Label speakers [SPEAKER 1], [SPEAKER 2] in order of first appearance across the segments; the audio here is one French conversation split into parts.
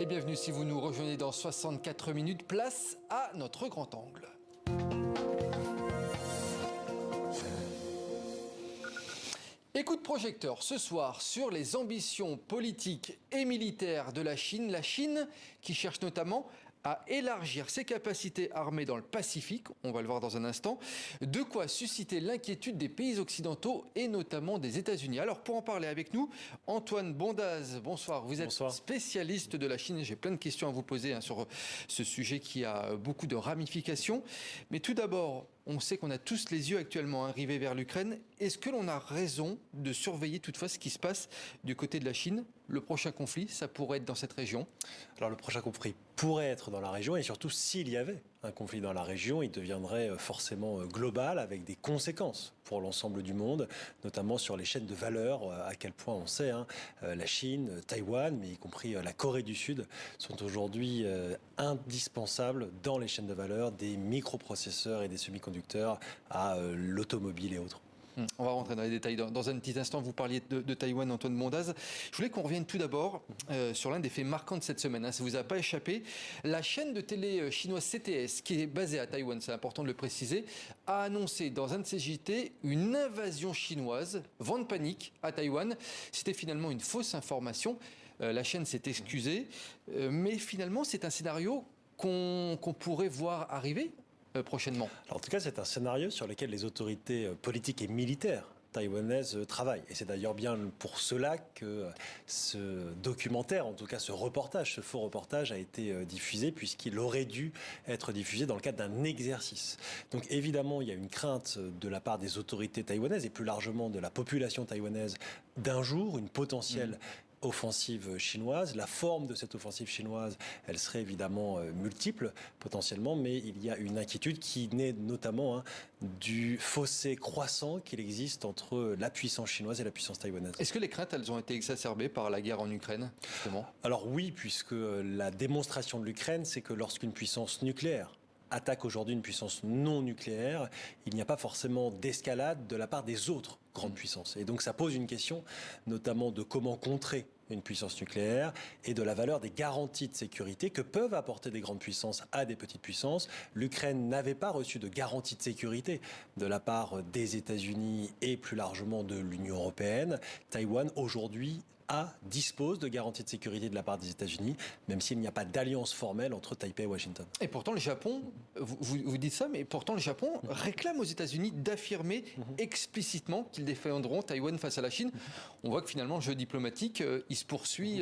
[SPEAKER 1] Et bienvenue si vous nous rejoignez dans 64 minutes, place à notre grand angle. Et coup de projecteur ce soir sur les ambitions politiques et militaires de la Chine. La Chine qui cherche notamment à élargir ses capacités armées dans le Pacifique, on va le voir dans un instant, de quoi susciter l'inquiétude des pays occidentaux et notamment des États-Unis. Alors pour en parler avec nous, Antoine Bondaz, bonsoir. Vous êtes spécialiste de la Chine. J'ai plein de questions à vous poser sur ce sujet qui a beaucoup de ramifications. Mais tout d'abord, on sait qu'on a tous les yeux actuellement rivés vers l'Ukraine. Est-ce que l'on a raison de surveiller toutefois ce qui se passe du côté de la Chine? Le prochain conflit, ça pourrait être dans cette région?
[SPEAKER 2] Alors le prochain conflit pourrait être dans la région, et surtout s'il y avait un conflit dans la région, il deviendrait forcément global avec des conséquences pour l'ensemble du monde, notamment sur les chaînes de valeur, à quel point on sait, la Chine, Taïwan, mais y compris la Corée du Sud, sont aujourd'hui indispensables dans les chaînes de valeur des microprocesseurs et des semi-conducteurs à l'automobile et autres.
[SPEAKER 1] On va rentrer dans les détails dans un petit instant. Vous parliez de Taïwan, Antoine Bondaz. Je voulais qu'on revienne tout d'abord sur l'un des faits marquants de cette semaine. Ça ne vous a pas échappé. La chaîne de télé chinoise CTS, qui est basée à Taïwan, c'est important de le préciser, a annoncé dans un de ses JT une invasion chinoise, vent de panique à Taïwan. C'était finalement une fausse information. La chaîne s'est excusée. Mais finalement, c'est un scénario qu'on pourrait voir arriver prochainement.
[SPEAKER 2] Alors, en tout cas, c'est un scénario sur lequel les autorités politiques et militaires taïwanaises travaillent. Et c'est d'ailleurs bien pour cela que ce documentaire, en tout cas ce reportage, ce faux reportage a été diffusé, puisqu'il aurait dû être diffusé dans le cadre d'un exercice. Donc évidemment, il y a une crainte de la part des autorités taïwanaises et plus largement de la population taïwanaise d'un jour, une potentielle offensive chinoise. La forme de cette offensive chinoise, elle serait évidemment multiple potentiellement, mais il y a une inquiétude qui naît notamment du fossé croissant qu'il existe entre la puissance chinoise et la puissance taïwanaise.
[SPEAKER 1] Est-ce que les craintes, elles ont été exacerbées par la guerre en Ukraine, justement?
[SPEAKER 2] Alors oui, puisque la démonstration de l'Ukraine, c'est que lorsqu'une puissance nucléaire attaque aujourd'hui une puissance non nucléaire, il n'y a pas forcément d'escalade de la part des autres grandes puissances. Et donc ça pose une question, notamment de comment contrer une puissance nucléaire et de la valeur des garanties de sécurité que peuvent apporter des grandes puissances à des petites puissances. L'Ukraine n'avait pas reçu de garantie de sécurité de la part des États-Unis et plus largement de l'Union européenne. Taïwan, aujourd'hui, dispose de garanties de sécurité de la part des États-Unis, même s'il n'y a pas d'alliance formelle entre Taipei et Washington.
[SPEAKER 1] Et pourtant, le Japon, vous dites ça, mais pourtant le Japon réclame aux États-Unis d'affirmer explicitement qu'ils défendront Taïwan face à la Chine. On voit que finalement, le jeu diplomatique, il se poursuit.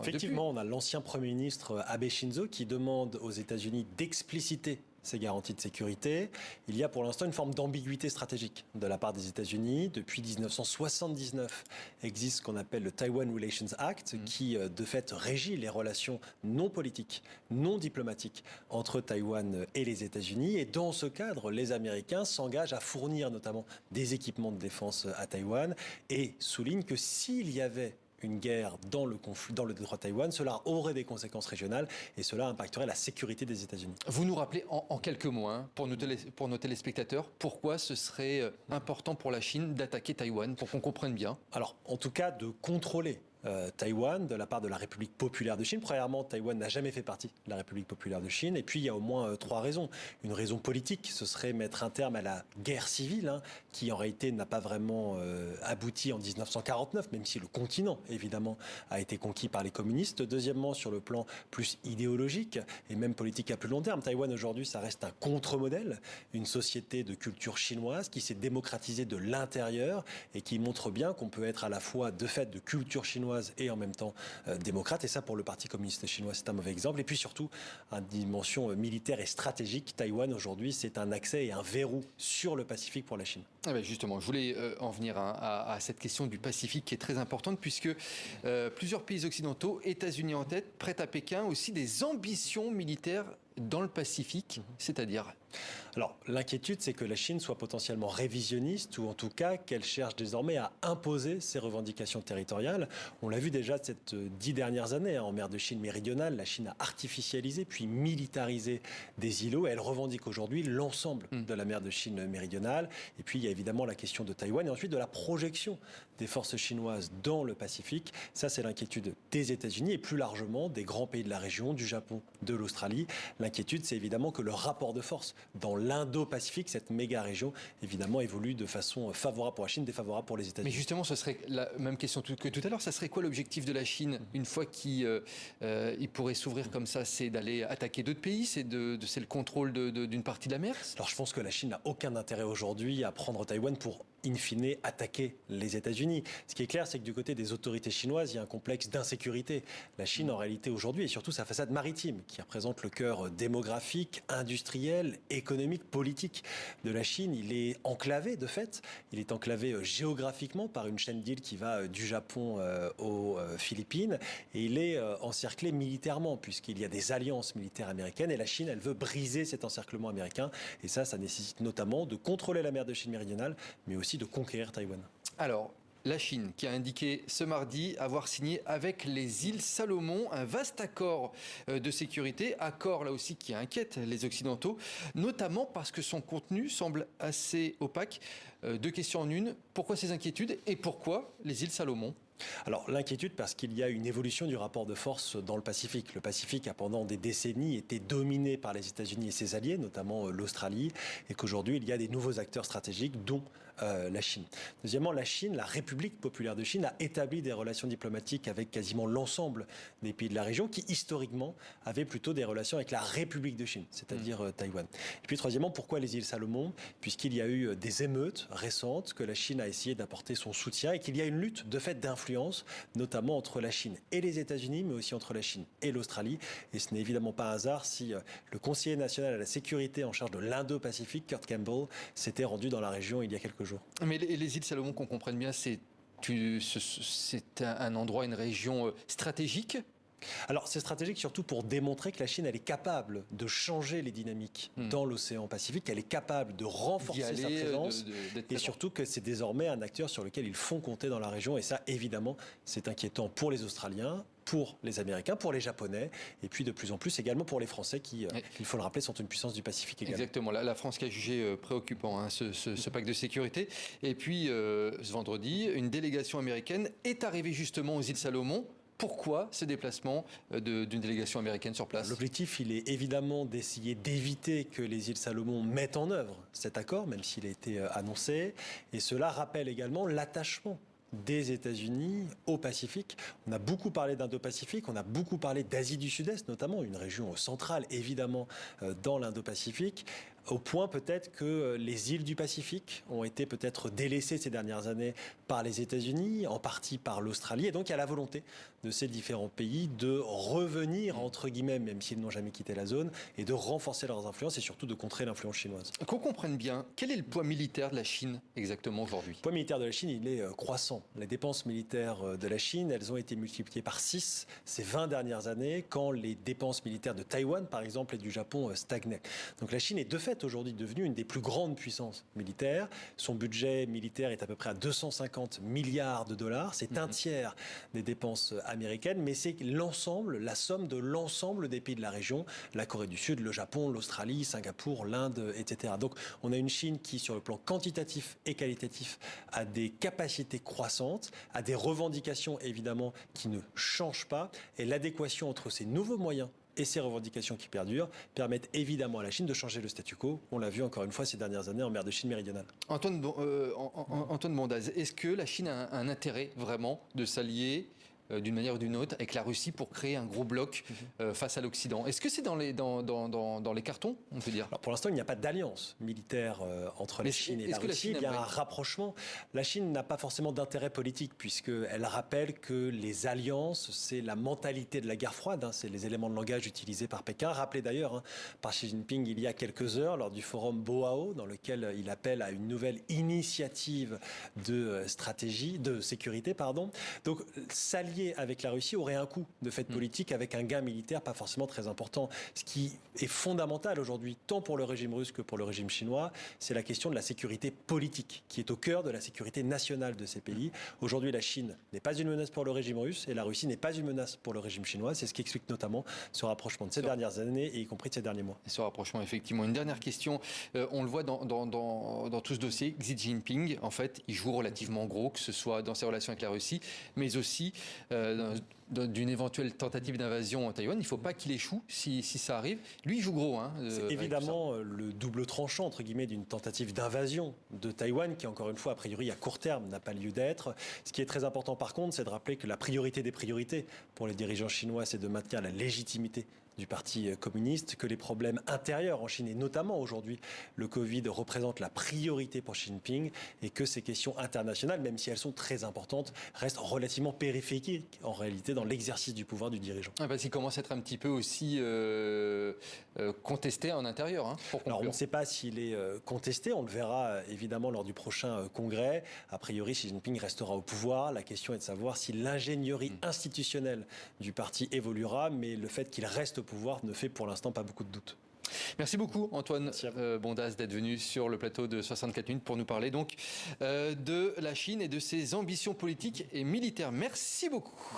[SPEAKER 2] Effectivement, on a l'ancien Premier ministre Abe Shinzo qui demande aux États-Unis d'expliciter ces garanties de sécurité. Il y a pour l'instant une forme d'ambiguïté stratégique de la part des États-Unis. Depuis 1979 existe ce qu'on appelle le Taiwan Relations Act qui, de fait, régit les relations non politiques, non diplomatiques entre Taïwan et les États-Unis. Et dans ce cadre, les Américains s'engagent à fournir notamment des équipements de défense à Taïwan et soulignent que s'il y avait une guerre dans le conflit, dans le détroit de Taïwan, cela aurait des conséquences régionales et cela impacterait la sécurité des États-Unis.
[SPEAKER 1] Vous nous rappelez en quelques mots, pour nos téléspectateurs, pourquoi ce serait important pour la Chine d'attaquer Taïwan, pour qu'on comprenne bien?
[SPEAKER 2] Alors, en tout cas, de contrôler Taïwan de la part de la République populaire de Chine. Premièrement, Taïwan n'a jamais fait partie de la République populaire de Chine. Et puis, il y a au moins trois raisons. Une raison politique, ce serait mettre un terme à la guerre civile, qui en réalité n'a pas vraiment abouti en 1949, même si le continent, évidemment, a été conquis par les communistes. Deuxièmement, sur le plan plus idéologique et même politique à plus long terme, Taïwan aujourd'hui, ça reste un contre-modèle, une société de culture chinoise qui s'est démocratisée de l'intérieur et qui montre bien qu'on peut être à la fois de fait de culture chinoise et en même temps démocrate. Et ça, pour le Parti communiste chinois, c'est un mauvais exemple. Et puis surtout, une dimension militaire et stratégique. Taïwan, aujourd'hui, c'est un accès et un verrou sur le Pacifique pour la Chine.
[SPEAKER 1] Ah ben justement, je voulais en venir à cette question du Pacifique qui est très importante puisque plusieurs pays occidentaux, États-Unis en tête, prêtent à Pékin aussi des ambitions militaires dans le Pacifique, c'est-à-dire?
[SPEAKER 2] Alors, l'inquiétude, c'est que la Chine soit potentiellement révisionniste ou en tout cas qu'elle cherche désormais à imposer ses revendications territoriales. On l'a vu déjà ces 10 dernières années en mer de Chine méridionale. La Chine a artificialisé puis militarisé des îlots et elle revendique aujourd'hui l'ensemble de la mer de Chine méridionale. Et puis, il y a évidemment la question de Taïwan et ensuite de la projection des forces chinoises dans le Pacifique. Ça, c'est l'inquiétude des États-Unis et plus largement des grands pays de la région, du Japon, de l'Australie. L'inquiétude, c'est évidemment que le rapport de force dans l'Indo-Pacifique, cette méga région, évidemment, évolue de façon favorable pour la Chine, défavorable pour les États-Unis.
[SPEAKER 1] Mais justement, ce serait la même question que tout à l'heure. Ça serait quoi l'objectif de la Chine une fois qu'il pourrait s'ouvrir comme ça? C'est d'aller attaquer d'autres pays? C'est le contrôle d'une partie de la mer?
[SPEAKER 2] Alors je pense que la Chine n'a aucun intérêt aujourd'hui à prendre Taïwan pour in fine attaquer les États-Unis. Ce qui est clair, c'est que du côté des autorités chinoises, il y a un complexe d'insécurité. La Chine, en réalité, aujourd'hui, et surtout sa façade maritime, qui représente le cœur démographique, industriel, économique, politique de la Chine, il est enclavé de fait. Il est enclavé géographiquement par une chaîne d'îles qui va du Japon aux Philippines. Et il est encerclé militairement, puisqu'il y a des alliances militaires américaines. Et la Chine, elle veut briser cet encerclement américain. Et ça nécessite notamment de contrôler la mer de Chine méridionale, mais aussi de conquérir Taïwan.
[SPEAKER 1] Alors, la Chine qui a indiqué ce mardi avoir signé avec les îles Salomon un vaste accord de sécurité, accord là aussi qui inquiète les Occidentaux, notamment parce que son contenu semble assez opaque. Deux questions en une, pourquoi ces inquiétudes et pourquoi les îles Salomon ?
[SPEAKER 2] Alors l'inquiétude parce qu'il y a une évolution du rapport de force dans le Pacifique. Le Pacifique a pendant des décennies été dominé par les États-Unis et ses alliés, notamment l'Australie, et qu'aujourd'hui il y a des nouveaux acteurs stratégiques, dont la Chine. Deuxièmement, la Chine, la République populaire de Chine, a établi des relations diplomatiques avec quasiment l'ensemble des pays de la région qui, historiquement, avaient plutôt des relations avec la République de Chine, c'est-à-dire Taïwan. Et puis, troisièmement, pourquoi les îles Salomon? Puisqu'il y a eu des émeutes récentes, que la Chine a essayé d'apporter son soutien et qu'il y a une lutte de fait d'influence, notamment entre la Chine et les États-Unis, mais aussi entre la Chine et l'Australie. Et ce n'est évidemment pas un hasard si le conseiller national à la sécurité en charge de l'Indo-Pacifique, Kurt Campbell, s'était rendu dans la région il y a quelques jours.
[SPEAKER 1] Mais les îles Salomon, qu'on comprenne bien, c'est un endroit, une région stratégique?
[SPEAKER 2] Alors c'est stratégique surtout pour démontrer que la Chine elle est capable de changer les dynamiques dans l'océan Pacifique, elle est capable de renforcer sa présence et surtout que c'est désormais un acteur sur lequel ils font compter dans la région et ça évidemment c'est inquiétant pour les Australiens, pour les Américains, pour les Japonais et puis de plus en plus également pour les Français qui, il faut le rappeler, sont une puissance du Pacifique également.
[SPEAKER 1] Exactement, la France qui a jugé préoccupant ce pacte de sécurité. Et puis ce vendredi, une délégation américaine est arrivée justement aux îles Salomon. Pourquoi ce déplacement d'une délégation américaine sur place?
[SPEAKER 2] L'objectif, il est évidemment d'essayer d'éviter que les îles Salomon mettent en œuvre cet accord, même s'il a été annoncé. Et cela rappelle également l'attachement des États-Unis au Pacifique. On a beaucoup parlé d'Indo-Pacifique, on a beaucoup parlé d'Asie du Sud-Est, notamment une région centrale, évidemment, dans l'Indo-Pacifique. Au point peut-être que les îles du Pacifique ont été peut-être délaissées ces dernières années par les États-Unis, en partie par l'Australie. Et donc il y a la volonté de ces différents pays de revenir, entre guillemets, même s'ils n'ont jamais quitté la zone, et de renforcer leurs influences et surtout de contrer l'influence chinoise.
[SPEAKER 1] Qu'on comprenne bien, quel est le poids militaire de la Chine exactement aujourd'hui?
[SPEAKER 2] Le poids militaire de la Chine, il est croissant. Les dépenses militaires de la Chine, elles ont été multipliées par 6 ces 20 dernières années, quand les dépenses militaires de Taïwan, par exemple, et du Japon stagnaient. Donc la Chine est de fait aujourd'hui devenue une des plus grandes puissances militaires. Son budget militaire est à peu près à 250 milliards de dollars. C'est un tiers des dépenses américaines, mais c'est l'ensemble, la somme de l'ensemble des pays de la région, la Corée du Sud, le Japon, l'Australie, Singapour, l'Inde, etc. Donc on a une Chine qui, sur le plan quantitatif et qualitatif, a des capacités croissantes, a des revendications évidemment qui ne changent pas, et l'adéquation entre ces nouveaux moyens et ces revendications qui perdurent permettent évidemment à la Chine de changer le statu quo. On l'a vu encore une fois ces dernières années en mer de Chine méridionale.
[SPEAKER 1] Antoine Bondaz, est-ce que la Chine a un intérêt vraiment de s'allier d'une manière ou d'une autre avec la Russie pour créer un gros bloc face à l'Occident? Est-ce que c'est dans les cartons, on peut dire?
[SPEAKER 2] Alors pour l'instant, il n'y a pas d'alliance militaire entre la Chine et la Russie. Il y a un rapprochement. La Chine n'a pas forcément d'intérêt politique puisqu'elle rappelle que les alliances, c'est la mentalité de la guerre froide. C'est les éléments de langage utilisés par Pékin, rappelés d'ailleurs par Xi Jinping il y a quelques heures lors du forum Boao, dans lequel il appelle à une nouvelle initiative de stratégie, de sécurité, pardon. Donc s'allier s'allier avec la Russie aurait un coût de fait politique avec un gain militaire pas forcément très important. Ce qui est fondamental aujourd'hui, tant pour le régime russe que pour le régime chinois, c'est la question de la sécurité politique, qui est au cœur de la sécurité nationale de ces pays. Aujourd'hui, la Chine n'est pas une menace pour le régime russe et la Russie n'est pas une menace pour le régime chinois. C'est ce qui explique notamment ce rapprochement de ces dernières années et y compris de ces derniers mois.
[SPEAKER 1] Et ce rapprochement, effectivement. Une dernière question. On le voit dans tout ce dossier. Xi Jinping, en fait, il joue relativement gros, que ce soit dans ses relations avec la Russie, mais aussi d'une éventuelle tentative d'invasion en Taïwan. Il ne faut pas qu'il échoue si ça arrive. Lui, il joue gros.
[SPEAKER 2] C'est évidemment le double tranchant, entre guillemets, d'une tentative d'invasion de Taïwan, qui, encore une fois, a priori, à court terme, n'a pas lieu d'être. Ce qui est très important, par contre, c'est de rappeler que la priorité des priorités pour les dirigeants chinois, c'est de maintenir la légitimité du Parti communiste, que les problèmes intérieurs en Chine, et notamment aujourd'hui le Covid, représentent la priorité pour Xi Jinping, et que ces questions internationales, même si elles sont très importantes, restent relativement périphériques en réalité dans l'exercice du pouvoir du dirigeant.
[SPEAKER 1] Parce qu'il commence à être un petit peu aussi contesté en intérieur.
[SPEAKER 2] Alors on ne sait pas s'il est contesté, on le verra évidemment lors du prochain congrès. A priori, Xi Jinping restera au pouvoir. La question est de savoir si l'ingénierie institutionnelle du parti évoluera, mais le fait qu'il reste au pouvoir ne fait pour l'instant pas beaucoup de doute.
[SPEAKER 1] Merci beaucoup Antoine Bondas d'être venu sur le plateau de 64 minutes pour nous parler donc de la Chine et de ses ambitions politiques et militaires. Merci beaucoup.